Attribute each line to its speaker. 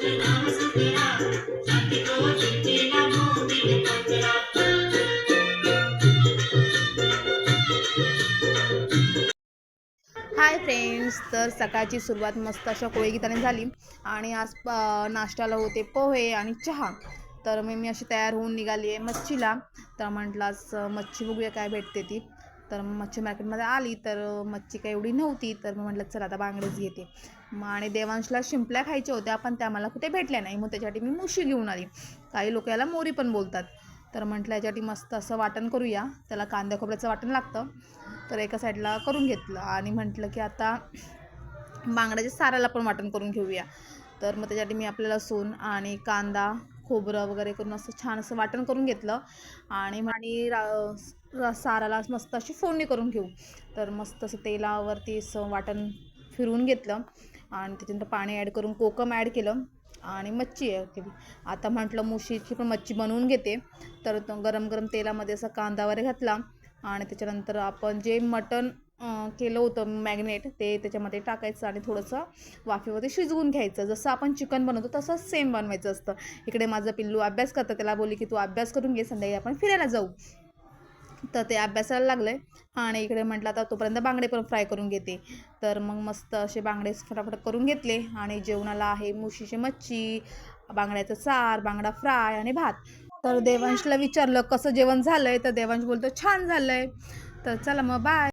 Speaker 1: Hi friends, तर सकाळची सुरुवात मस्त अशा कोळीगीताने झाली आणि आज नाश्त्याला होते पोहे आणि चहा. तर मी अशी तयार होऊन निघाली आहे मच्छीला. तर म्हटलं आज मच्छी बघूया काय भेटते ती. तर मच्छी मार्केटमध्ये आली तर मच्छी काही एवढी नव्हती. तर मग म्हटलं चला आता बांगडेच घेते. आणि देवांशला शिंपल्या खायच्या होत्या पण त्या मला कुठे भेटल्या नाही. मग त्याच्यासाठी मी मुशी घेऊन आली. काही लोक याला मोरी पण बोलतात. तर म्हटलं याच्यासाठी मस्त असं वाटण करूया. त्याला कांद्या खोबऱ्याचं वाटण लागतं. तर एका साईडला करून घेतलं आणि म्हटलं की आता बांगड्याच्या साराला पण वाटण करून घेऊया. तर मग त्याच्यासाठी मी आपल्याला लसूण आणि कांदा खोबरं वगैरे करून असं छान असं वाटण करून घेतलं आणि साराला मस्त अशी फोडणी करून घेऊ. तर मस्त असं तेलावरती असं वाटण फिरवून घेतलं आणि त्याच्यानंतर पाणी ॲड करून कोकम ॲड केलं आणि मच्छी ॲड केली. आता म्हटलं मुशीची पण मच्छी बनवून घेते. तर तो गरम गरम तेलामध्ये असा कांदा वगैरे घातला आणि त्याच्यानंतर आपण जे मटण केलं होतं मॅग्नेट ते त्याच्यामध्ये टाकायचं आणि थोडंसं वाफेवरती शिजवून घ्यायचं. जसं आपण चिकन बनवतो तसंच सेम बनवायचं असतं. इकडे माझं पिल्लू अभ्यास करतं. त्याला बोलली की तू अभ्यास करून घे, संध्याकाळी आपण फिरायला जाऊ. तर ते अभ्यासाला लागलं आहे आणि इकडे म्हटलं आता तोपर्यंत बांगडे पण फ्राय करून घेते. तर मग मस्त असे बांगडे फटाफट करून घेतले आणि जेवणाला आहे मुशीची मच्छी, बांगड्याचं सार, बांगडा फ्राय आणि भात. तर देवांशला विचारलं कसं जेवण झालं आहे. तर देवांश बोलतो छान झालं आहे. तर चला मग बाय.